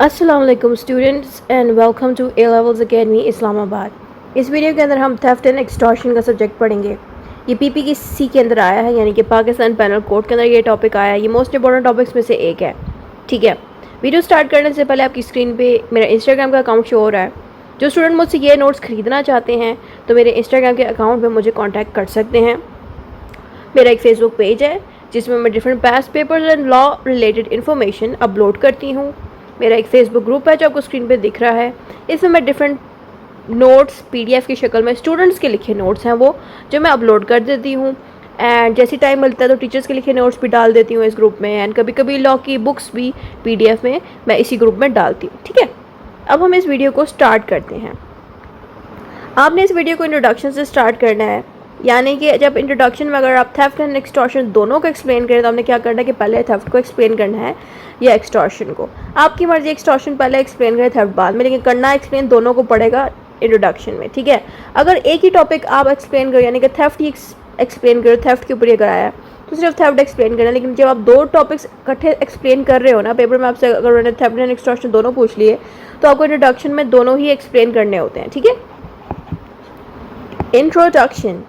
अस्सलाम वालेकुम students and welcome to A levels academy Islamabad. इस वीडियो के अंदर हम थेफ्ट एंड एक्सटॉर्शन का सब्जेक्ट पढ़ेंगे। ये पीपीसी के अंदर आया है, यानी कि पाकिस्तान पैनल कोड के अंदर ये टॉपिक आया है। ये मोस्ट इंपॉर्टेंट टॉपिक्स में से एक है। ठीक है, वीडियो स्टार्ट करने से पहले आपकी स्क्रीन पे मेरा इंस्टाग्राम का अकाउंट शो हो रहा है। जो स्टूडेंट मुझसे ये नोट्स ख़रीदना चाहते हैं तो मेरे इंस्टाग्राम के अकाउंट पर मुझे कॉन्टैक्ट कर सकते हैं। मेरा एक फेसबुक पेज है जिसमें मैं different past papers and law related information upload करती हूँ। मेरा एक फेसबुक ग्रुप है जो आपको स्क्रीन पे दिख रहा है। इसमें मैं डिफरेंट नोट्स पीडीएफ की शक्ल में, स्टूडेंट्स के लिखे नोट्स हैं वो, जो मैं अपलोड कर देती हूँ। एंड जैसे टाइम मिलता है तो टीचर्स के लिखे नोट्स भी डाल देती हूँ इस ग्रुप में। एंड कभी कभी लॉ की बुक्स भी पीडीएफ में मैं इसी ग्रुप में डालती हूँ। ठीक है, अब हम इस वीडियो को स्टार्ट करते हैं। आपने इस वीडियो को इंट्रोडक्शन से स्टार्ट करना है, यानी कि जब इंट्रोडक्शन में अगर आप थेफ्ट एंड एक्सटॉर्शन दोनों को एक्सप्लेन करें तो आपने क्या करना है कि पहले थेफ्ट को एक्सप्लेन करना है या एक्सटॉर्शन को। आपकी मर्जी, एक्सटॉर्शन पहले एक्सप्लेन करें थेफ्ट बाद में, लेकिन करना एक्सप्लेन दोनों को पड़ेगा इंट्रोडक्शन में। ठीक है, अगर एक ही टॉपिक आप एक्सप्लेन करो, यानी कि थेफ्ट ही एक्सप्लेन करो, थेफ्ट के ऊपर ये कराया है तो सिर्फ थेफ्ट एक्सप्लेन करना है। लेकिन जब आप दो टॉपिक्स इकट्ठे एक्सप्लेन कर रहे हो ना, पेपर में आपसे अगर उन्होंने थेफ्ट एंड एक्सटॉर्शन दोनों पूछ लिए तो आपको इंट्रोडक्शन में दोनों ही एक्सप्लेन करने होते हैं। ठीक है, introduction.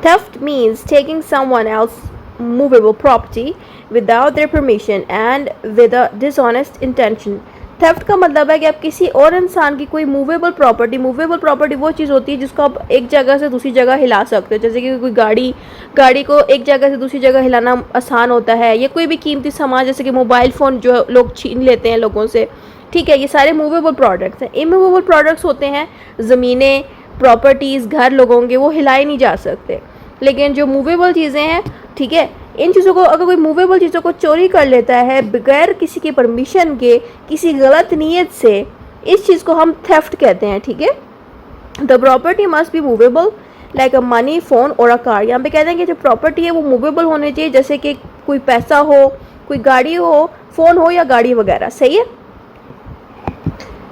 Theft means taking someone else's movable property without their permission and with a dishonest intention. Theft का मतलब है कि आप किसी और इंसान की कोई मूवेबल प्रॉपर्टी वो चीज़ होती है जिसको आप एक जगह से दूसरी जगह हिला सकते हो। जैसे कि कोई गाड़ी को एक जगह से दूसरी जगह हिलाना आसान होता है, या कोई भी कीमती सामान जैसे कि मोबाइल फ़ोन जो लोग छीन लेते हैं लोगों से। ठीक है, ये सारे मूवेबल प्रोडक्ट्स हैं। इमूवेबल प्रोडक्ट्स होते हैं ज़मीनें, प्रॉपर्टीज़, घर लोगों के, वो हिलाए नहीं जा सकते। लेकिन जो मूवेबल चीज़ें हैं, ठीक है, इन चीज़ों को अगर कोई मूवेबल चीज़ों को चोरी कर लेता है बगैर किसी की परमिशन के, किसी गलत नीयत से, इस चीज़ को हम थेफ्ट कहते हैं। ठीक है, the property must be movable like a money, phone और अ कार। यहाँ पे कहते हैं कि जो प्रॉपर्टी है वो मूवेबल होनी चाहिए, जैसे कि कोई पैसा हो, कोई गाड़ी हो, फ़ोन हो या गाड़ी वगैरह। सही है।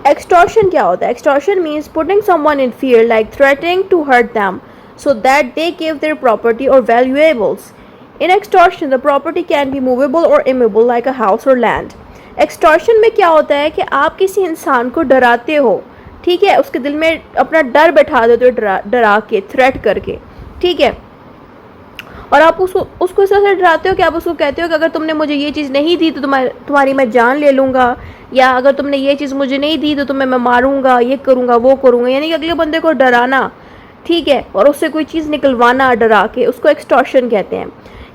एक्सटॉर्शन क्या होता है? Extortion means putting someone in fear like threatening to hurt them so that they give their property or valuables. In extortion, the property can be movable or immovable like a house or land. Extortion में क्या होता है कि आप किसी इंसान को डराते हो, ठीक है, उसके दिल में अपना डर बैठा देते हो, डरा के, थ्रेट करके। ठीक है, और आप उसको इस तरह से डराते हो कि आप उसको कहते हो कि अगर तुमने मुझे ये चीज़ नहीं दी तो तुम्हारी मैं जान ले लूँगा, या अगर तुमने ये चीज़ मुझे नहीं दी तो तुम्हें मैं मारूंगा, ये करूँगा, वो करूँगा, यानी कि अगले बंदे को डराना। ठीक है, और उससे कोई चीज़ निकलवाना डरा के, उसको एक्सटॉर्शन कहते हैं।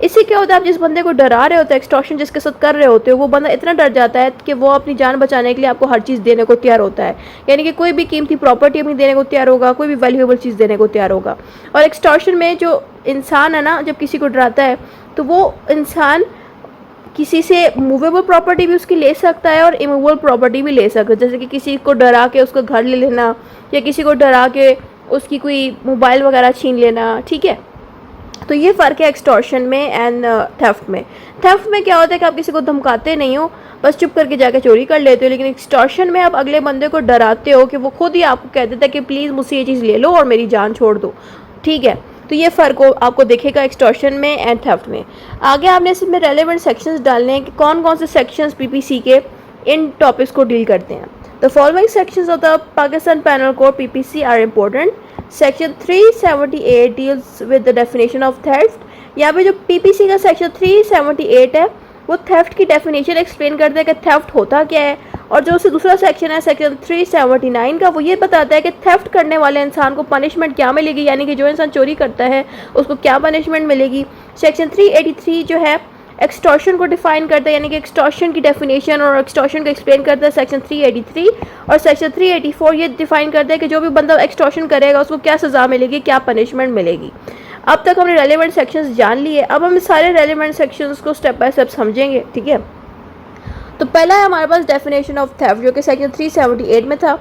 इससे क्या होता है, आप जिस बंदे को डरा रहे होते हो, एक्सटॉर्शन जिसके साथ कर रहे होते हो, वो बंदा इतना डर जाता है कि वो अपनी जान बचाने के लिए आपको हर चीज़ देने को तैयार होता है। यानी कि कोई भी कीमती प्रॉपर्टी अपनी देने को तैयार होगा, कोई भी वैल्यूएबल चीज़ देने को तैयार होगा। और एक्सटॉर्शन में जो इंसान है ना, जब किसी को डराता है तो वो इंसान किसी से मूवेबल प्रॉपर्टी भी उसकी ले सकता है और इमूवेबल प्रॉपर्टी भी ले सकता है। जैसे कि किसी को डरा के उसका घर ले लेना, या किसी को डरा के उसकी कोई मोबाइल वगैरह छीन लेना। ठीक है, तो ये फ़र्क है एक्सटॉर्शन में एंड थेफ्ट में। थेफ्ट में क्या होता है कि आप किसी को धमकाते नहीं हो, बस चुप करके जाके चोरी कर लेते हो। लेकिन एक्सटॉर्शन में आप अगले बंदे को डराते हो कि वो खुद ही आपको कह देता है कि प्लीज़ मुझसे ये चीज़ ले लो और मेरी जान छोड़ दो। ठीक है, तो ये फ़र्क आपको दिखेगा एक्सटॉर्शन में एंड थेफ्ट में। आगे आपने इसमें रेलेवेंट सेक्शंस डालने हैं कि कौन कौन से सेक्शंस पीपीसी के इन टॉपिक्स को डील करते हैं। The following sections of the Pakistan Penal Code are important. Section 378 deals with the definition of theft. यहाँ पे जो PPC का सेक्शन 378 है वो थेफ्ट की डेफिनेशन एक्सप्लेन करता है कि थेफ्ट होता क्या है, और जो उससे दूसरा सेक्शन है सेक्शन 379 का, वो ये बताता है कि थेफ्ट करने वाले इंसान को पनिशमेंट क्या मिलेगी, यानी कि जो इंसान चोरी करता है उसको क्या पनिशमेंट मिलेगी। सेक्शन 383 जो है एक्सटॉर्शन को डिफाइन करता है, यानी कि एक्सटॉर्शन की डेफिनेशन और एक्सटॉर्शन को एक्सप्लेन करता है सेक्शन 383। और सेक्शन 384 ये डिफाइन करता है कि जो भी बंदा एक्सटॉर्शन करेगा उसको क्या सज़ा मिलेगी, क्या पनिशमेंट मिलेगी। अब तक हमने रेलेवेंट सेक्शंस जान लिए, अब हम सारे रेलेवेंट सेक्शंस को स्टेप बाय स्टेप समझेंगे। ठीक है, तो पहला है हमारे पास डेफिनेशन ऑफ थेफ्ट, जो कि सेक्शन 378 में था।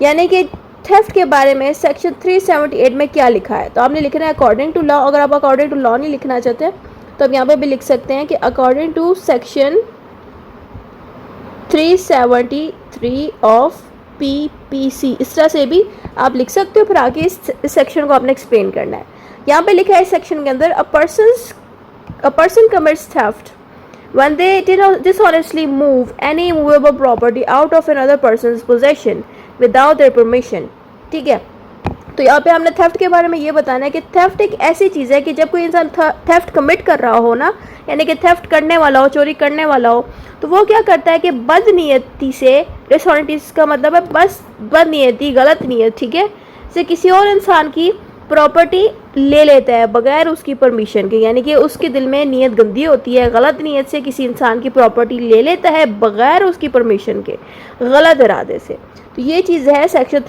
यानी कि थेफ्ट के बारे में सेक्शन 378 में क्या लिखा है, तो आपने लिखना है अकॉर्डिंग टू लॉ। अगर आप अकॉर्डिंग टू लॉ नहीं लिखना चाहते तो अब यहाँ पे भी लिख सकते हैं कि according to section 373 of PPC, इस तरह से भी आप लिख सकते हो। फिर आगे इस सेक्शन को आपने एक्सप्लेन करना है। यहाँ पे लिखा है इस सेक्शन के अंदर, a person commits theft when they dishonestly move any movable property out of another person's possession without their permission। ठीक है, तो यहाँ पे हमने थेफ्ट के बारे में ये बताना है कि थेफ्ट एक ऐसी चीज़ है कि जब कोई इंसान थेफ्ट कमिट कर रहा हो ना, यानी कि थेफ्ट करने वाला हो, चोरी करने वाला हो, तो वो क्या करता है कि बदनीयती से, डिसऑनेस्टी का मतलब है बस बदनीयती, गलत नीयत, ठीक है, से किसी और इंसान की प्रॉपर्टी ले लेता है बगैर उसकी परमिशन के, यानी कि उसके दिल में नीयत गंदी होती है, गलत नीयत से किसी इंसान की प्रॉपर्टी ले लेता है बगैर उसकी परमिशन के, गलत इरादे से। तो ये चीज़ है सेक्शन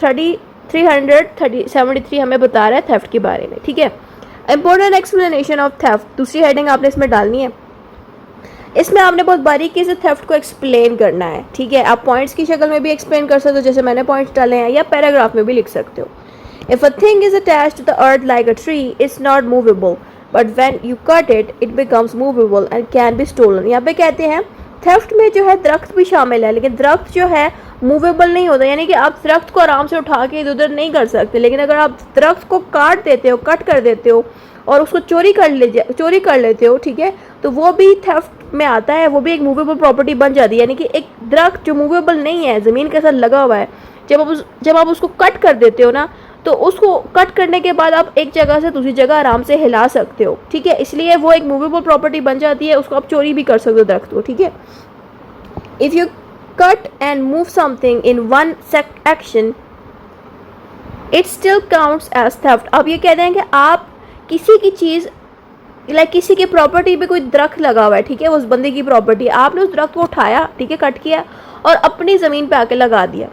373 हमें बता रहा है थेफ्ट के बारे में। ठीक है, इंपॉर्टेंट एक्सप्लेनेशन ऑफ थेफ्ट, दूसरी हेडिंग आपने इसमें डालनी है। इसमें आपने बहुत बारीकी से थेफ्ट को एक्सप्लेन करना है। ठीक है, आप पॉइंट्स की शक्ल में भी एक्सप्लेन कर सकते हो जैसे मैंने पॉइंट्स डाले हैं, या पैराग्राफ में भी लिख सकते हो। If a thing is attached to the earth like a tree, it's not movable, but when you cut it, it becomes movable and can be stolen। यहाँ पे कहते हैं थेफ्ट में जो है दरख्त भी शामिल है, लेकिन दरख्त जो है मूवेबल नहीं होता, यानी कि आप दरख्त को आराम से उठा के इधर उधर नहीं कर सकते, लेकिन अगर आप दरख्त को काट देते हो, कट कर देते हो और उसको चोरी कर लेते हो, ठीक है, तो वो भी थेफ्ट में आता है, वो भी एक मूवेबल प्रॉपर्टी बन जाती है। यानी कि एक दरख्त जो मूवेबल नहीं है, ज़मीन के साथ लगा हुआ है, जब आप उसको कट कर देते हो ना, तो उसको कट करने के बाद आप एक जगह से दूसरी जगह आराम से हिला सकते हो। ठीक है, इसलिए वो एक मूवेबल प्रॉपर्टी बन जाती है, उसको आप चोरी भी कर सकते हो दरख्त को। ठीक है, if you cut and move something in one action, it still counts as theft. अब ये कहते हैं कि आप किसी की चीज़, लाइक किसी की प्रॉपर्टी पे कोई दरख्त लगा हुआ है, ठीक है, उस बंदे की प्रॉपर्टी, आपने उस दरख्त को उठाया, ठीक है, कट किया और अपनी ज़मीन पे आके लगा दिया।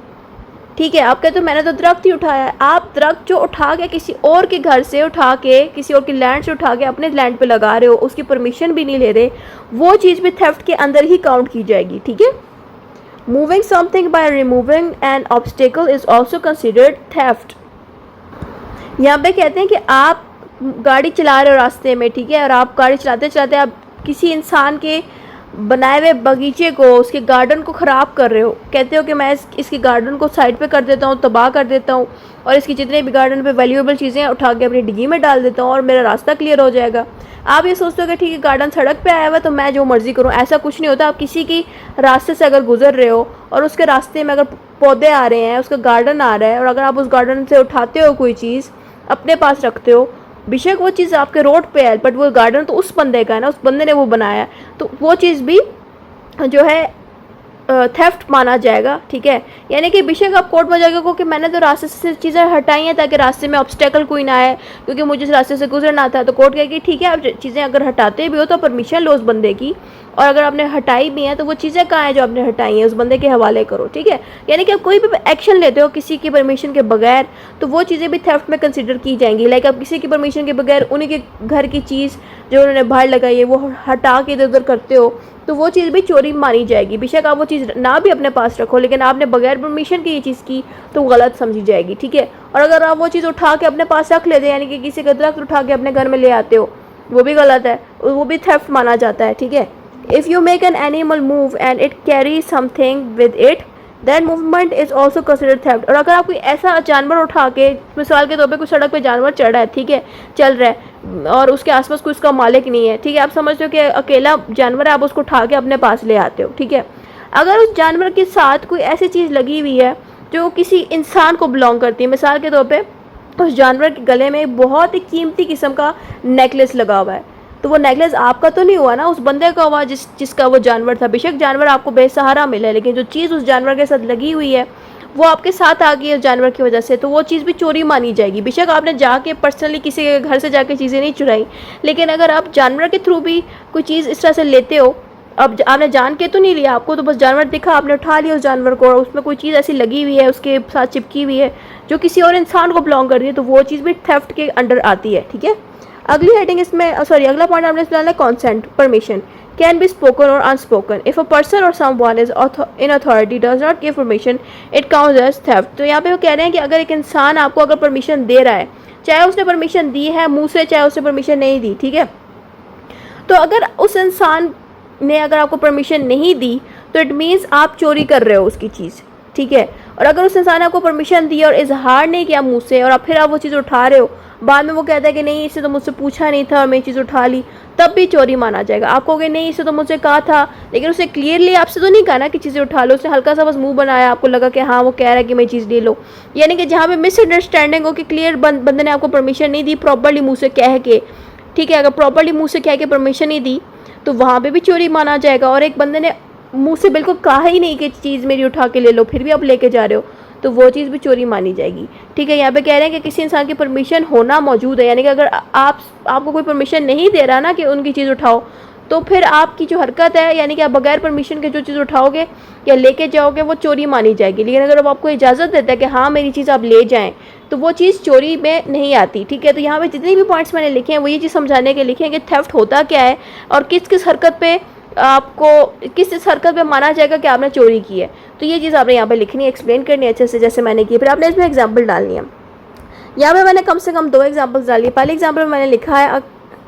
ठीक है, आप कहते हो मैंने तो दरख्त ही उठाया है, आप दरख्त जो उठा के किसी और के घर से उठा के, किसी और की लैंड से उठा के अपने लैंड पे लगा रहे हो, उसकी परमिशन भी नहीं ले रहे, वो चीज़ भी थेफ्ट के अंदर ही काउंट की जाएगी। ठीक है, moving something by removing N obstacle is also considered theft. यहाँ पे कहते हैं कि आप गाड़ी चला रहे हो रास्ते में, ठीक है, और आप गाड़ी चलाते चलाते आप किसी इंसान के बनाए हुए बगीचे को, उसके गार्डन को ख़राब कर रहे हो, कहते हो कि मैं इसकी गार्डन को साइड पे कर देता हूँ, तबाह कर देता हूँ, और इसकी जितने भी गार्डन पे वैल्यूएबल चीज़ें उठा के अपनी डिग्गी में डाल देता हूँ और मेरा रास्ता क्लियर हो जाएगा। आप ये सोचते हो कि ठीक है, गार्डन सड़क पे आया हुआ तो मैं जो मर्ज़ी करूँ, ऐसा कुछ नहीं होता। आप किसी की रास्ते से अगर गुजर रहे हो और उसके रास्ते में अगर पौधे आ रहे हैं, उसका गार्डन आ रहा है, और अगर आप उस गार्डन से उठाते हो कोई चीज़ अपने पास रखते हो, बेशक वो चीज़ आपके रोड पे है, बट वो गार्डन तो उस बंदे का है ना, उस बंदे ने वो बनाया, तो वो चीज़ भी जो है थेफ्ट माना जाएगा। ठीक है, यानी कि बेशक आप कोर्ट में जाएगा कि मैंने तो रास्ते से चीज़ें हटाई हैं ताकि रास्ते में ऑब्स्टेकल कोई ना आए, क्योंकि मुझे इस रास्ते से गुजरना था, तो कोर्ट कहेगी ठीक है, आप चीज़ें अगर हटाते भी हो तो परमिशन लो उस बंदे की, और अगर आपने हटाई भी हैं तो वो चीज़ें कहाँ हैं जो आपने हटाई हैं, उस बंदे के हवाले करो। ठीक है, यानी कि आप कोई भी एक्शन लेते हो किसी की परमिशन के बगैर, तो वो चीज़ें भी थेफ्ट में कंसिडर की जाएंगी। लाइक आप किसी की परमिशन के बगैर उन्हीं के घर की चीज़ जो उन्होंने बाहर लगाई है वो हटा के इधर उधर करते हो, तो वो चीज़ भी चोरी मानी जाएगी। बेशक आप वो चीज़ ना भी अपने पास रखो, लेकिन आपने बगैर परमिशन की ये चीज़ की तो गलत समझी जाएगी। ठीक है, और अगर आप वो चीज़ उठा के अपने पास रख लेते हैं, यानी कि किसी का दरख्त उठा के अपने घर में ले आते हो, वो भी गलत है, वो भी थेफ्ट माना जाता है। ठीक है, if you make an animal move and it carry something with it, that movement is also considered theft. और अगर आप कोई ऐसा जानवर उठा के, मिसाल के तौर पे कोई सड़क पे जानवर चढ़ रहा है, ठीक है, चल रहा है, और उसके आसपास कोई उसका मालिक नहीं है, ठीक है, आप समझते हो कि अकेला जानवर है, आप उसको उठा के अपने पास ले आते हो। ठीक है, अगर उस जानवर के साथ कोई ऐसी चीज़ लगी हुई है जो किसी इंसान को बिलोंग करती है, मिसाल के तौर पे उस जानवर के गले में बहुत ही कीमती किस्म का नेकलेस लगा हुआ है, तो वो नेकलेस आपका तो नहीं हुआ ना, उस बंदे का हुआ जिसका वो जानवर था। बेशक जानवर आपको बेसहारा मिला है, लेकिन जो चीज़ उस जानवर के साथ लगी हुई है वो आपके साथ आ गई है उस जानवर की वजह से, तो वो चीज़ भी चोरी मानी जाएगी। बेशक आपने जाके पर्सनली किसी के घर से जाके चीज़ें नहीं चुराई, लेकिन अगर आप जानवर के थ्रू भी कोई चीज़ इस तरह से लेते हो, अब आपने जान के तो नहीं लिया, आपको तो बस जानवर दिखा, आपने उठा लिया उस जानवर को, और उसमें कोई चीज़ ऐसी लगी हुई है, उसके साथ चिपकी हुई है जो किसी और इंसान को बिलोंग कर रही है, तो वो चीज़ भी थेफ्ट के अंडर आती है। ठीक है, अगली हेडिंग इसमें अगला पॉइंट आपने इसमें consent, permission can be spoken or unspoken. If a person or someone is in authority does not give permission, it counts as theft. तो यहाँ पे वो कह रहे हैं कि अगर एक इंसान आपको अगर परमिशन दे रहा है, चाहे उसने परमिशन दी है मुंह से, चाहे उसने परमिशन नहीं दी, ठीक है, तो अगर उस इंसान ने अगर आपको परमिशन नहीं दी तो इट मीन्स आप चोरी कर रहे हो उसकी चीज़। ठीक है, और अगर उस इंसान ने आपको परमिशन दी और इजहार नहीं किया मुँह से, और फिर आप वो चीज़ उठा रहे हो, बाद में वो कहता है कि नहीं इससे तो मुझसे पूछा नहीं था और मैं चीज़ उठा ली, तब भी चोरी माना जाएगा। आप कहोगे नहीं इससे तो मुझसे कहा था, लेकिन उसने क्लियरली आपसे तो नहीं कहा ना कि चीज़ें उठा लो, उसने हल्का सा बस मुंह बनाया, आपको लगा कि हाँ वो कह रहा है कि मैं चीज़ ले लो। यानी कि जहाँ पे मिसअंडरस्टैंडिंग हो कि क्लियर बंदे ने आपको परमिशन नहीं दी प्रॉपरली मुँह से कह के, ठीक है, अगर प्रॉपरली मुँह से कह के परमिशन नहीं दी तो वहाँ पे भी चोरी माना जाएगा। और एक बंदे ने मुँह से बिल्कुल कहा ही नहीं कि चीज़ मेरी उठा के ले लो, फिर भी आप लेके जा रहे हो, तो वो चीज़ भी चोरी मानी जाएगी। ठीक है, यहाँ पे कह रहे हैं कि किसी इंसान की परमिशन होना मौजूद है, यानी कि अगर आपको कोई परमिशन नहीं दे रहा ना कि उनकी चीज़ उठाओ, तो फिर आपकी जो हरकत है यानी कि आप बगैर परमिशन के जो चीज़ उठाओगे या लेके जाओगे वो चोरी मानी जाएगी। लेकिन अगर वो आपको इजाज़त देता है कि हाँ मेरी चीज़ आप ले जाएं, तो वो चीज़ चोरी में नहीं आती। ठीक है, तो यहाँ पे जितने भी पॉइंट्स मैंने लिखे हैं वो ये चीज़ समझाने के लिखे हैं कि थेफ्ट होता क्या है और किस किस हरकत पे आपको किस हरकत पे माना जाएगा कि आपने चोरी की है। तो ये चीज़ आपने यहाँ पे लिखनी है, एक्सप्लेन करनी है अच्छे से जैसे मैंने की। फिर आपने इसमें एग्जांपल डालनी है। यहाँ पे मैंने कम से कम 2 एग्जांपल्स डाली है। पहले एग्जांपल में मैंने लिखा है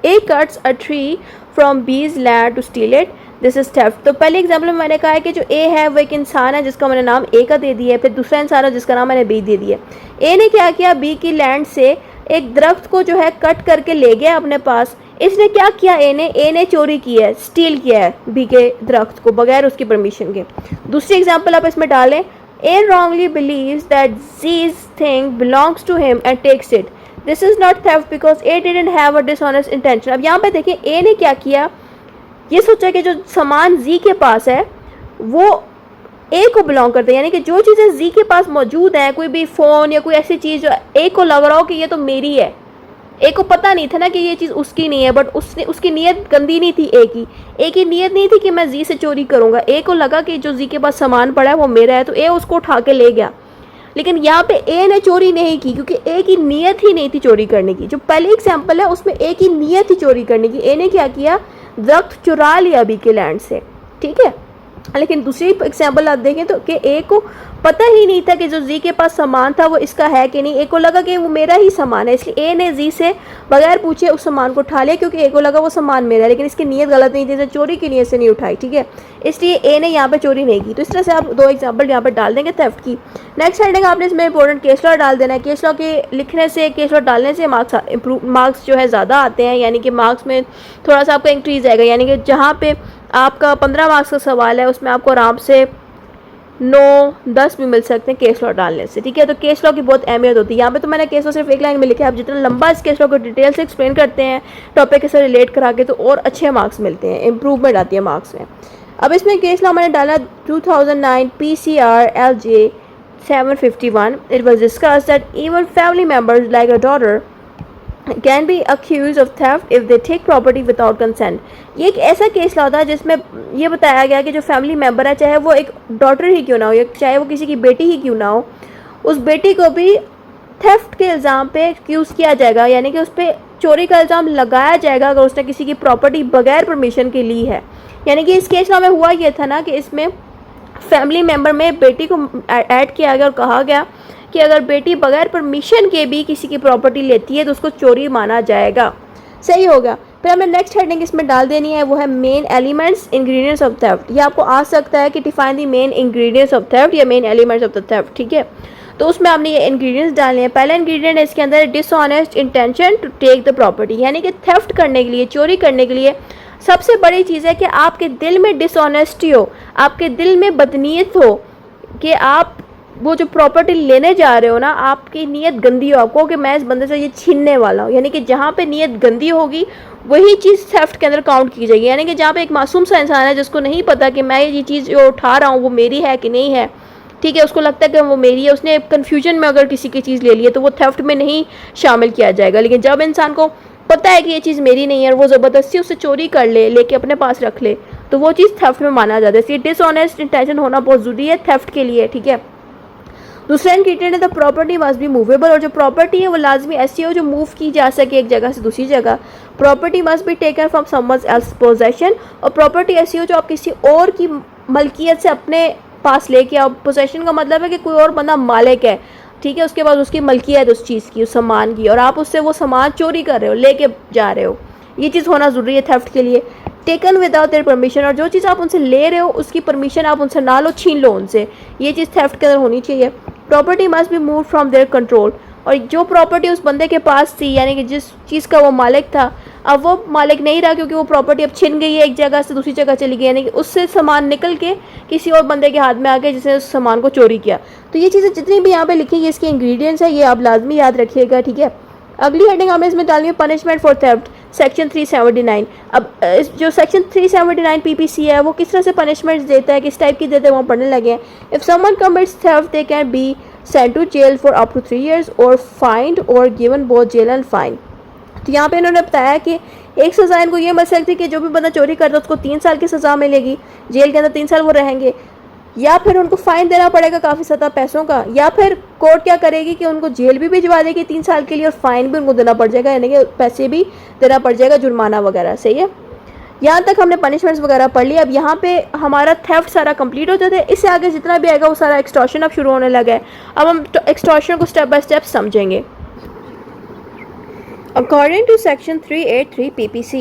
A cuts a tree from B's land to steal it, this is theft. तो पहले एग्जांपल में मैंने कहा है कि जो ए है वो एक इंसान है जिसका मैंने नाम ए का दे दिया है, फिर दूसरा इंसान है जिसका नाम मैंने बी दे दिया। ए ने क्या किया, बी की लैंड से एक दरख्त को जो है कट करके ले गया अपने पास। इसने क्या किया, ए ने चोरी की है, स्टील किया है बी के दरख्त को बगैर उसकी परमिशन के। दूसरी एग्जांपल आप इसमें डालें, ए wrongly believes that Z's thing belongs to him and takes it. This is not theft because A didn't have a dishonest intention. अब यहाँ पे देखिए ए ने क्या किया, ये सोचा कि जो सामान जी के पास है वो ए को बिलोंग करते हैं, यानी कि जो चीज़ें जी के पास मौजूद हैं, कोई भी फ़ोन या कोई ऐसी चीज़ जो ए को लग रहा हो कि ये तो मेरी है, ए को पता नहीं था ना कि ये चीज़ उसकी नहीं है, बट उसकी नीयत गंदी नहीं थी। ए की नीयत नहीं थी कि मैं जी से चोरी करूँगा। ए को लगा कि जो जी के पास सामान पड़ा है वो मेरा है, तो ए उसको उठा के ले गया। लेकिन यहाँ पे ए ने चोरी नहीं की क्योंकि ए की नीयत ही नहीं थी चोरी करने की। जो पहले एग्जाम्पल है उसमें ए की नीयत थी चोरी करने की, ए ने क्या किया, दरख्त चुरा लिया बी के लैंड से। ठीक है, लेकिन दूसरी एग्जाम्पल आप देखें तो कि ए को पता ही नहीं था कि जो जी के पास सामान था वो इसका है कि नहीं। ए को लगा कि वो मेरा ही सामान है, इसलिए ए ने जी से बगैर पूछे उस सामान को उठा लिया क्योंकि ए को लगा वो सामान मेरा है, लेकिन इसकी नीयत गलत नहीं थी, इसे चोरी की नीयत से नहीं उठाई। ठीक है, इसलिए ए ने यहाँ पे चोरी नहीं की। तो इस तरह से आप 2 एग्जाम्पल यहाँ पर डाल देंगे थेफ्ट की। नेक्स्ट हेडिंग आपने इसमें इंपॉर्टेंट केस लॉ डाल देना है। केस लॉ के लिखने से, केस लॉ डालने से मार्क्स जो है ज़्यादा आते हैं, यानी कि मार्क्स में थोड़ा सा आपका इंक्रीज आएगा। यानी कि जहाँ पे आपका 15 मार्क्स का सवाल है उसमें आपको आराम से 9-10 भी मिल सकते हैं केस लॉ डालने से। ठीक है, तो केस लॉ की बहुत अहमियत होती है। यहाँ पे तो मैंने केस लॉ सिर्फ एक लाइन में लिखा है, आप जितना लंबा इस केस लॉ को डिटेल से एक्सप्लेन करते हैं टॉपिक के साथ रिलेट करा के, तो और अच्छे मार्क्स मिलते हैं, इंप्रूवमेंट आती है मार्क्स में। अब इसमें केस लॉ मैंने डाला 2009 PCR LJ 751। It was discuss that even family members like a daughter can be accused of theft if they take property without consent। ये एक ऐसा केस लॉ था जिसमें ये बताया गया कि जो फैमिली मेम्बर है, चाहे वो एक डॉटर ही क्यों ना हो या चाहे वो किसी की बेटी ही क्यों ना हो, उस बेटी को भी थेफ्ट के इल्ज़ाम पे एक्यूज़ किया जाएगा, यानी कि उस पर चोरी का इल्ज़ाम लगाया जाएगा अगर उसने किसी की प्रॉपर्टी बगैर परमिशन के ली है। यानी कि इस केस लॉ में हुआ ये था ना कि इसमें फैमिली मेम्बर में बेटी को ऐड किया गया और कहा गया कि अगर बेटी बगैर परमिशन के भी किसी की प्रॉपर्टी लेती है तो उसको चोरी माना जाएगा। सही होगा। फिर हमें नेक्स्ट हेडिंग इसमें डाल देनी है, वो है main elements ingredients of theft. ये आपको आ सकता है कि define the main ingredients of theft या main elements of the theft. ठीक है, तो उसमें आपने ये इंग्रेडिएंट्स डालने हैं। पहला इंग्रेडिएंट है इसके अंदर dishonest intention to take the property, यानी कि थेफ्ट करने के लिए, चोरी करने के लिए सबसे बड़ी चीज़ है कि आपके दिल में डिसऑनेस्टी हो, आपके दिल में बदनीयत हो कि आप वो जो प्रॉपर्टी लेने जा रहे हो ना, आपकी नीयत गंदी हो, आपको कि मैं इस बंदे से ये छीनने वाला हूँ। यानी कि जहाँ पे नीयत गंदी होगी वही चीज़ थेफ्ट के अंदर काउंट की जाएगी। यानी कि जहाँ पे एक मासूम सा इंसान है जिसको नहीं पता कि मैं ये चीज़ जो उठा रहा हूँ वो मेरी है कि नहीं है, ठीक है, उसको लगता है कि वो मेरी है, उसने कन्फ्यूजन में अगर किसी की चीज़ ले ली है तो वो थेफ्ट में नहीं शामिल किया जाएगा। लेकिन जब इंसान को पता है कि ये चीज़ मेरी नहीं है और वो ज़बरदस्ती उससे चोरी कर लेके अपने पास रख ले, तो वो चीज़ थेफ्ट में माना जाता है। इसलिए डिसऑनेस्ट इंटेंशन होना बहुत ज़रूरी है थेफ्ट के लिए। ठीक है, दूसरा इंग्रेडिएंट है the property must be movable, और जो प्रॉपर्टी है वो लाजमी ऐसी हो जो मूव की जा सके एक जगह से दूसरी जगह। Property must be taken from someone else possession, और प्रॉपर्टी ऐसी हो जो आप किसी और की मलकियत से अपने पास लेके आओ। पोजेशन का मतलब है कि कोई और बंदा मालिक है, ठीक है, उसके बाद उसकी मलकियत उस चीज़ की, उस सामान की, और आप उससे वो सामान चोरी कर रहे हो, लेके जा रहे हो। ये चीज़ होना ज़रूरी है थेफ्ट के लिए। टेकन विदाउट देयर परमिशन, और जो चीज़ आप उनसे ले रहे हो उसकी परमिशन आप उनसे ना लो, छीन लो उनसे, ये चीज़ थेफ्ट के अंदर होनी चाहिए। Property must B move from their control, और जो प्रॉपर्टी उस बंदे के पास थी, यानी कि जिस चीज़ का वो मालिक था, अब वो मालिक नहीं रहा क्योंकि वो प्रॉपर्टी अब छिन गई है, एक जगह से दूसरी जगह चली गई, यानी कि उससे सामान निकल के किसी और बंदे के हाथ में आ गया जिसने उस सामान को चोरी किया। तो ये चीज़ें जितनी भी यहाँ पे लिखी है इसके इंग्रेडिएंट्स है, ये आप लाजमी याद रखिएगा, ठीक है। अगली हेडिंग हमें इसमें डालनी है पनिशमेंट फॉर थेफ्ट, सेक्शन 379। अब जो सेक्शन 379 पीपीसी है वो किस तरह से पनिशमेंट्स देता है, किस टाइप की देते हैं, वो पढ़ने लगे हैं। If someone commits theft they can be sent to jail for up to 3 years और फाइंड और given both jail and fine. तो यहाँ पे इन्होंने बताया कि एक सज़ा इनको ये मिल सकती है कि जो भी बंदा चोरी करता है उसको 3 साल की सज़ा मिलेगी, जेल के अंदर 3 साल वो रहेंगे, या फिर उनको फ़ाइन देना पड़ेगा काफ़ी ज़्यादा पैसों का, या फिर कोर्ट क्या करेगी कि उनको जेल भी भिजवा देगी 3 साल के लिए और फ़ाइन भी उनको देना पड़ जाएगा, यानी कि पैसे भी देना पड़ जाएगा, जुर्माना वगैरह। सही है, यहाँ तक हमने पनिशमेंट्स वगैरह पढ़ लिया। अब यहाँ पे हमारा थेफ्ट सारा कंप्लीट हो जाता है। इससे आगे जितना भी आएगा वो सारा एक्सटॉर्शन अब शुरू होने लगा है। अब हम एक्सटॉर्शन को स्टेप बाय स्टेप समझेंगे। According to section 383 PPC,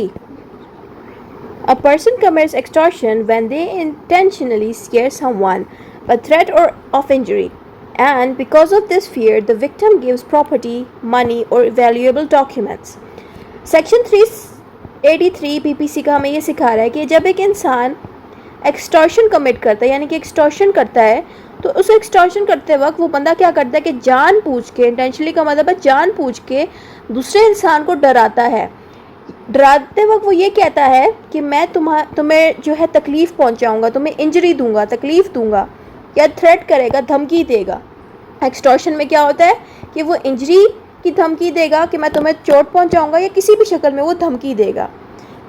a person commits extortion when they intentionally scare someone by threat or of injury, and because of this fear, the victim gives property, money, or valuable documents. Section 383 PPC का हमें ये सिखा रहा है कि जब एक इंसान एक्सटॉर्शन कमिट करता है, यानी कि एक्सटॉर्शन करता है, तो उस एक्सटॉर्शन करते वक्त वो बंदा क्या करता है कि जानबूझ के, इंटेंशनली का मतलब है जानबूझ के दूसरे इंसान को डराता है। डराते वक्त वो ये कहता है कि मैं तुम्हें जो है तकलीफ़ पहुंचाऊंगा, तुम्हें इंजरी दूंगा, तकलीफ़ दूंगा, या थ्रेट करेगा, धमकी देगा। एक्सटॉर्शन में क्या होता है कि वो इंजरी की धमकी देगा कि मैं तुम्हें चोट पहुंचाऊंगा, या किसी भी शक्ल में वो धमकी देगा,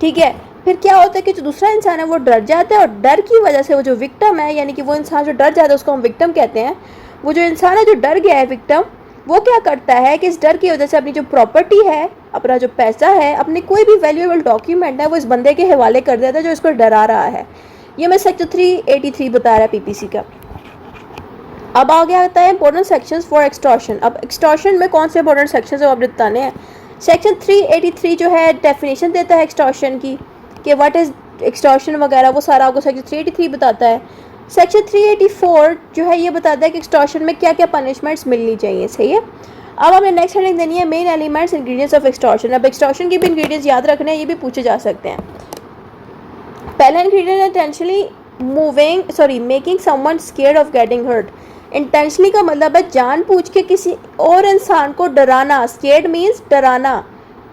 ठीक है। फिर क्या होता है कि जो दूसरा इंसान है वो डर जाता है, और डर की वजह से वो जो विक्टिम है, यानी कि वो इंसान जो डर जाता है उसको हम विक्टिम कहते हैं। वो जो इंसान है जो डर गया है, विक्टिम, वो क्या करता है कि इस डर की वजह से अपनी जो प्रॉपर्टी है, अपना जो पैसा है, अपने कोई भी वैल्यूएबल डॉक्यूमेंट है, वो इस बंदे के हवाले कर देता है जो इसको डरा रहा है। ये मैं सेक्शन 383 बता रहा है पीपीसी का। अब आगे आता है इंपॉर्टेंट सेक्शंस फॉर एक्सटॉर्शन। अब एक्सटॉर्शन में कौन से इंपॉर्टेंट सेक्शंस है वो आपने बताने हैं। सेक्शन 383 जो है डेफिनेशन देता है एक्सटॉर्शन की, कि व्हाट इज़ एक्सटॉर्शन वगैरह, वो सारा आपको सेक्शन 383 बताता है। सेक्शन 384 जो है ये बताता है कि एक्सटॉर्शन में क्या क्या पनिशमेंट्स मिलनी चाहिए। सही है। अब हमें नेक्स्ट हेडिंग देनी है main elements ingredients of extortion. अब एक्सटॉर्शन के भी इंग्रेडिएंट्स याद रखने हैं, ये भी पूछे जा सकते हैं। पहला इंग्रेडिएंट है intentionally making someone scared of getting hurt. Intentionally का मतलब है जानबूझ के किसी और इंसान को डराना। स्केयर्ड मीन्स डराना,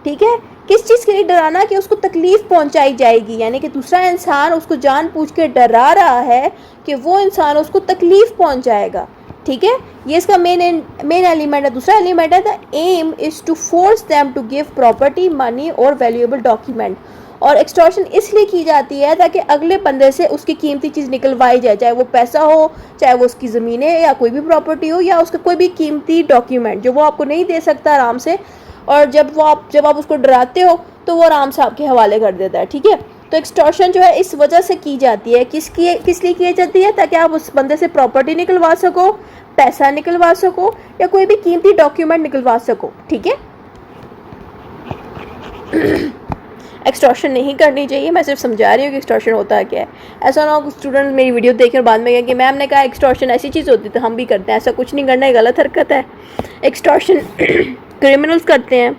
ठीक है। किस चीज़ के लिए डराना, कि उसको तकलीफ़ पहुंचाई जाएगी, यानी कि दूसरा इंसान उसको जानबूझ के डरा रहा है कि वो इंसान उसको तकलीफ़ पहुंचाएगा, ठीक है। ये इसका मेन एलिमेंट है। दूसरा एलिमेंट है the aim is to force them to give property, money और वैल्यूएबल डॉक्यूमेंट। और एक्सटॉर्शन इसलिए की जाती है ताकि अगले बंदे से उसकी कीमती चीज़ निकलवाई जाए, चाहे वो पैसा हो, चाहे वो उसकी ज़मीनें या कोई भी प्रॉपर्टी हो, या उसका कोई भी कीमती डॉक्यूमेंट जो वो आपको नहीं दे सकता आराम से, और जब आप उसको डराते हो तो वो आराम से आपके हवाले कर देता है, ठीक है। तो एक्सटॉर्शन जो है इस वजह से की जाती है, किस लिए की जाती है, ताकि आप उस बंदे से प्रॉपर्टी निकलवा सको, पैसा निकलवा सको, या कोई भी कीमती डॉक्यूमेंट निकलवा सको, ठीक है। एक्सटॉर्शन नहीं करनी चाहिए, मैं सिर्फ समझा रही हूँ कि एक्सटॉर्शन होता है क्या है। ऐसा ना हो स्टूडेंट मेरी वीडियो देखें और बाद में कहें कि मैम ने कहा एक्सटॉर्शन ऐसी चीज़ होती है तो हम भी करते हैं। ऐसा कुछ नहीं करना, ये गलत हरकत है। एक्सटॉर्शन क्रिमिनल्स करते हैं,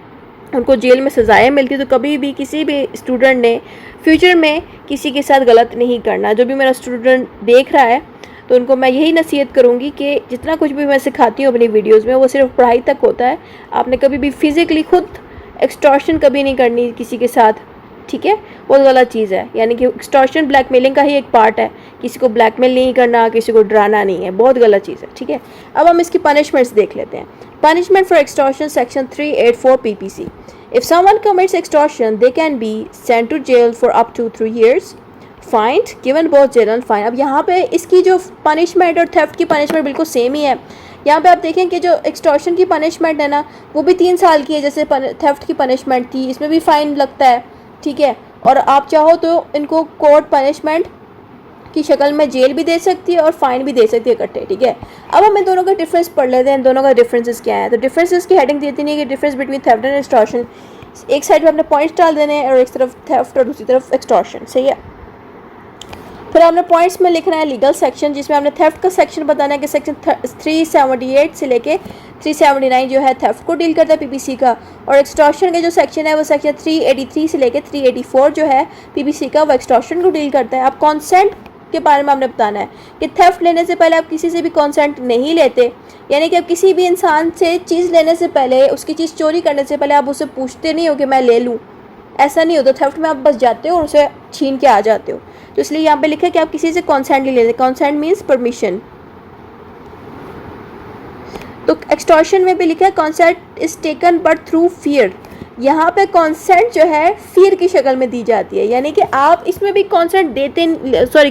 उनको जेल में सज़ाएँ मिलती है। तो कभी भी किसी भी स्टूडेंट ने फ्यूचर में किसी के साथ गलत नहीं करना। जो भी मेरा स्टूडेंट देख रहा है तो उनको मैं यही नसीहत करूँगी कि जितना कुछ भी मैं सिखाती हूँ अपनी वीडियोज़ में वो सिर्फ पढ़ाई तक होता है। आपने कभी भी फिज़िकली खुद एक्सटॉर्शन कभी नहीं करनी किसी के साथ, ठीक है। बहुत गलत चीज़ है, यानी कि एक्सटॉर्शन ब्लैकमेलिंग का ही एक पार्ट है। किसी को ब्लैकमेल नहीं करना, किसी को डराना नहीं है, बहुत गलत चीज़ है, ठीक है। अब हम इसकी पनिशमेंट्स देख लेते हैं। Punishment for extortion section 384 PPC। If someone commits extortion they can be sent to jail for up to 3 years, fined given both jail and fine. अब यहाँ पे इसकी जो पनिशमेंट और थेफ्ट की पनिशमेंट बिल्कुल सेम ही है। यहाँ पे आप देखें कि जो एक्सटॉर्शन की पनिशमेंट है ना वो भी 3 साल की है, जैसे थेफ्ट की पनिशमेंट थी, इसमें भी फ़ाइन लगता है, ठीक है। और आप चाहो तो इनको कोर्ट पनिशमेंट की शक्ल में जेल भी दे सकती है और फाइन भी दे सकती है इकट्ठे, ठीक है। अब हम इन दोनों का डिफरेंस पढ़ लेते हैं, इन दोनों का डिफरेंसेस क्या है। तो डिफरेंसेस की हेडिंग देती नहीं है कि difference between theft and extortion. एक साइड पे अपने पॉइंट्स डाल देने हैं और एक तरफ थेफ्ट और दूसरी तरफ एक्सटॉर्शन, सही है। फिर हमने पॉइंट्स में लिखना है लीगल सेक्शन, जिसमें हमने थेफ्ट का सेक्शन बताना है कि सेक्शन 378 से लेके 379 जो है थेफ्ट को डील करता है पीपीसी का, और एक्सटॉर्शन के जो सेक्शन है वो सेक्शन 383 से लेके 384 जो है पीपीसी का, वो एक्सटॉर्शन को डील करता है। अब कॉन्सेंट के बारे में हमने बताना है कि थेफ्ट लेने से पहले आप किसी से भी कॉन्सेंट नहीं लेते, यानी कि आप किसी भी इंसान से चीज़ लेने से पहले, उसकी चीज़ चोरी करने से पहले आप उससे पूछते नहीं हो कि मैं ले लूँ, ऐसा नहीं होता। थेफ्ट में आप बस जाते हो और उसे छीन के आ जाते हो। तो इसलिए यहाँ पे लिखा है कि आप किसी से कॉन्सेंट नहीं लेते। Consent means permission. तो एक्सटॉर्शन में भी लिखा है consent is taken but through fear. यहाँ पे कॉन्सेंट जो है फियर की शक्ल में दी जाती है, यानी कि आप इसमें भी कॉन्सेंट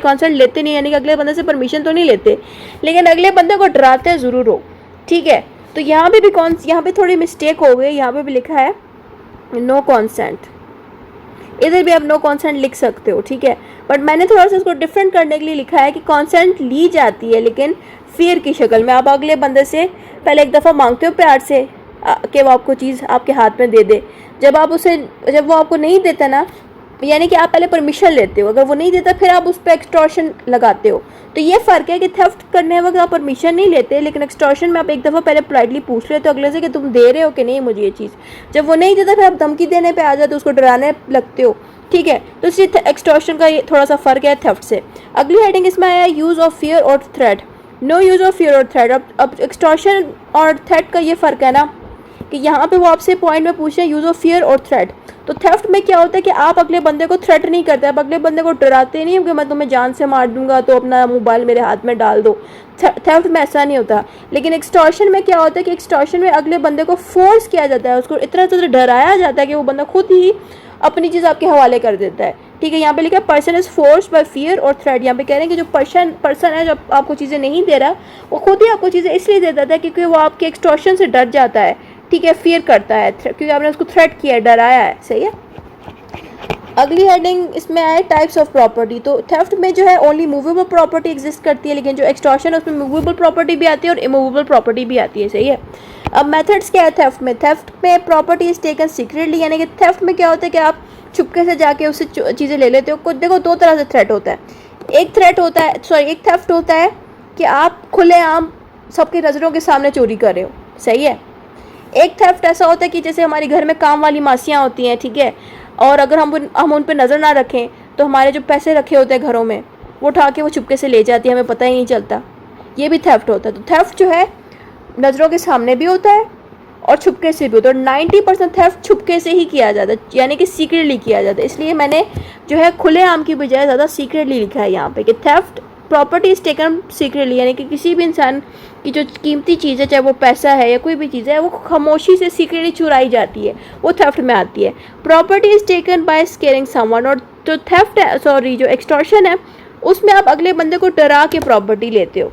कॉन्सेंट लेते नहीं, यानी कि अगले बंदे से परमिशन तो नहीं लेते, लेकिन अगले बंदे को डराते ज़रूर हो। ठीक है, तो यहाँ पे भी यहाँ पे थोड़ी मिस्टेक हो गई। यहाँ पे भी लिखा है नो कॉन्सेंट, इधर भी आप नो कॉन्सेंट लिख सकते हो। ठीक है, बट मैंने थोड़ा सा इसको डिफरेंट करने के लिए लिखा है कि कॉन्सेंट ली जाती है लेकिन फियर की शक्ल में। आप अगले बंदे से पहले एक दफ़ा मांगते हो प्यार से कि वो आपको चीज़ आपके हाथ में दे दे। जब वो आपको नहीं देता ना, यानी कि आप पहले परमिशन लेते हो, अगर वो नहीं देता फिर आप उस पर एक्सटॉर्शन लगाते हो। तो ये फ़र्क है कि थेफ्ट करने वक्त आप परमिशन नहीं लेते, लेकिन एक्सटॉर्शन में आप एक दफ़ा पहले पोलाइटली पूछ लेते हो अगले से कि तुम दे रहे हो कि नहीं मुझे ये चीज़। जब वो नहीं देता फिर आप धमकी देने पे आ जाते हो, उसको डराने लगते हो। ठीक है, तो इसलिए एक्सटॉर्शन का ये थोड़ा सा फ़र्क है थेफ्ट से। अगली हेडिंग इसमें आया यूज़ ऑफ फियर और threat. No use of fear और थ्रेट। अब एक्सटॉर्शन और थ्रेट का ये फ़र्क है ना कि यहाँ पे वो आपसे पॉइंट में पूछ रहे हैं यूज़ ऑफ फियर और थ्रेट। तो थेफ्ट में क्या होता है कि आप अगले बंदे को थ्रेट नहीं करते, आप अगले बंदे को डराते नहीं हो कि मैं तुम्हें जान से मार दूंगा तो अपना मोबाइल मेरे हाथ में डाल दो। थेफ्ट में ऐसा नहीं होता। लेकिन एक्सटॉर्शन में क्या होता है कि एक्सटॉर्शन में अगले बंदे को फोर्स किया जाता है, उसको इतना ज़्यादा डराया जाता है कि वो बंदा खुद ही अपनी चीज़ आपके हवाले कर देता है। ठीक है, यहाँ पे लिखा है person is force by fear और थ्रेट। यहाँ पे कह रहे हैं कि जो पर्सन है जो आपको चीज़ें नहीं दे रहा, वो खुद ही आपको चीज़ें इसलिए दे देता है क्योंकि वो आपके एक्सटॉर्शन से डर जाता है। ठीक है, फियर करता है क्योंकि आपने उसको थ्रेट किया है, डराया है। सही है। अगली हेडिंग इसमें आए टाइप्स ऑफ प्रॉपर्टी। तो थेफ्ट में जो है ओनली मूवेबल प्रॉपर्टी एग्जिस्ट करती है, लेकिन जो एक्सटॉर्शन है उसमें मूवेबल प्रॉपर्टी भी आती है और इमूवेबल प्रॉपर्टी भी आती है। सही है। अब मेथड्स क्या है थेफ्ट में? थेफ्ट में प्रॉपर्टी इज टेकन सीक्रेटली, यानी कि थेफ्ट में क्या होता है कि आप चुपके से जाके उससे चीज़ें ले लेते हो। कुछ देखो, दो तरह से थ्रेट होता है। एक थेफ्ट होता है कि आप खुलेआम सबकी नज़रों के सामने चोरी कर रहे हो। सही है। एक थेफ्ट ऐसा होता है कि जैसे हमारे घर में काम वाली मासियाँ होती हैं, ठीक है, और अगर हम उन पर नज़र ना रखें तो हमारे जो पैसे रखे होते हैं घरों में वो उठा के वो चुपके से ले जाती है, हमें पता ही नहीं चलता। ये भी थेफ्ट होता है। तो थेफ्ट जो है नज़रों के सामने भी होता है और छुपके से भी होता है। 90% थेफ्ट छुपके से ही किया जाता है, यानी कि सीक्रेटली किया जाता है। इसलिए मैंने जो है खुलेआम की बजाय ज़्यादा सीक्रेटली लिखा है यहाँ पे कि theft property is taken secretly, यानी कि किसी भी इंसान की जो कीमती चीज़ है, चाहे वो पैसा है या कोई भी चीज़ है, वो खामोशी से सीक्रेटली चुराई जाती है, वो थेफ्ट में आती है। Property is taken by squaring someone. और जो थेफ्ट है, जो एक्सटॉर्शन है, उसमें आप अगले बंदे को डरा के प्रॉपर्टी लेते हो।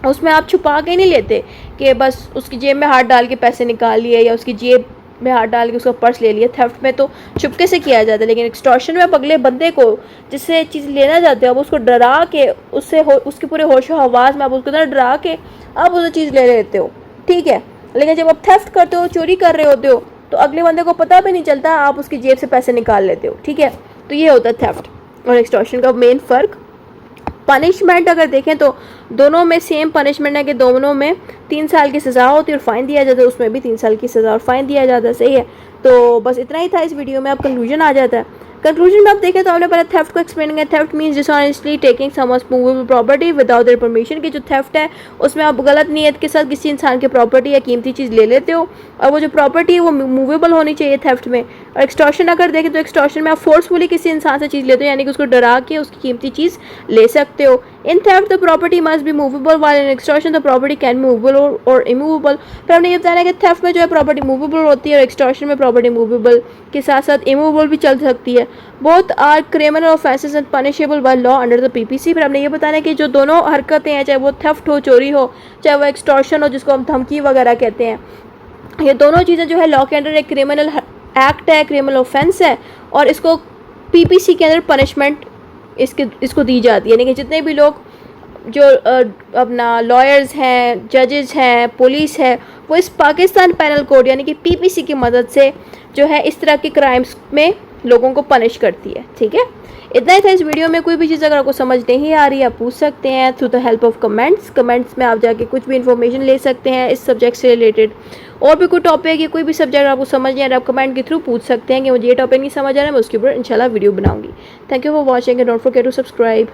उसमें आप छुपा के नहीं लेते कि बस उसकी जेब में हाथ डाल के पैसे निकाल लिए या उसकी जेब में हाथ डाल के उसका पर्स ले लिया। थेफ्ट में तो चुपके से किया जाता है, लेकिन एक्सटॉर्शन में आप अगले बंदे को जिससे चीज़ लेना चाहते हो, आप उसको डरा के उसके पूरे होशो हवास में आप उसको डरा के आप उसे चीज़ ले लेते हो। ठीक है, लेकिन जब आप थेफ्ट करते हो, चोरी कर रहे होते हो, तो अगले बंदे को पता भी नहीं चलता, आप उसकी जेब से पैसे निकाल लेते हो। ठीक है, तो ये होता है थेफ्ट और एक्सटॉर्शन का मेन फ़र्क। पनिशमेंट अगर देखें तो दोनों में सेम पनिशमेंट है कि दोनों में 3 साल की सज़ा होती है और फ़ाइन दिया जाता है, उसमें भी 3 साल की सज़ा और फ़ाइन दिया जाता है। सही है। तो बस इतना ही था इस वीडियो में। अब कंक्लूजन आ जाता है। कंक्लूजन में आप देखें तो हमने पहले थेफ्ट को एक्सप्लेन किया। Theft means dishonestly taking someone's movable property without their permission. की जो थेफ्ट है उसमें आप गलत नीयत के साथ किसी इंसान की प्रॉपर्टी या कीमती चीज़ ले लेते हो, और वो जो प्रॉपर्टी है वो मूवेबल होनी चाहिए थेफ्ट में। और एक्सटॉर्शन अगर देखें तो एक्सटॉर्शन में आप फोर्सफुली किसी इंसान से चीज़ लेते हो, यानी कि उसको डरा के उसकी कीमती चीज़ ले सकते हो। In theft the property must be movable, while in extortion the property can movable और इमूवेबल। फिर हमने ये बताया कि थेफ्ट में जो है प्रॉपर्टी मूवेबल होती है और एक्सटॉर्शन में प्रॉपर्टी मूवेबल के साथ साथ इमूवेबल भी चल सकती है। Both are criminal offences and punishable by law under the PPC. फिर हमने ये बताया कि जो दोनों हरकतें हैं, चाहे वो थेफ्ट हो, चोरी हो, चाहे वो एक्सटॉर्शन हो जिसको हम धमकी वगैरह कहते हैं, ये दोनों चीज़ें जो है लॉ के अंडर एक क्रिमिनल एक्ट है, क्रिमिनल ऑफेंस है, और इसको पीपीसी के अंदर पनिशमेंट इसको दी जाती है। यानी कि जितने भी लोग जो अपना लॉयर्स हैं, जजेस हैं, पुलिस है, वो इस पाकिस्तान पैनल कोड यानी कि पीपीसी की मदद से जो है इस तरह के क्राइम्स में लोगों को पनिश करती है। ठीक है, इतना ही था इस वीडियो में। कोई भी चीज़ अगर आपको समझ नहीं आ रही है आप पूछ सकते हैं through the help of comments में आप जाके कुछ भी इन्फॉर्मेशन ले सकते हैं इस सब्जेक्ट से रिलेटेड। और भी कोई टॉपिक या कोई भी सब्जेक्ट आपको समझ नहीं आ रहा है आप कमेंट के थ्रू पूछ सकते हैं कि मुझे ये टॉपिक नहीं समझ आ रहा है, मैं उसके ऊपर इंशाल्लाह वीडियो बनाऊंगी। Thank you for watching and don't forget to subscribe.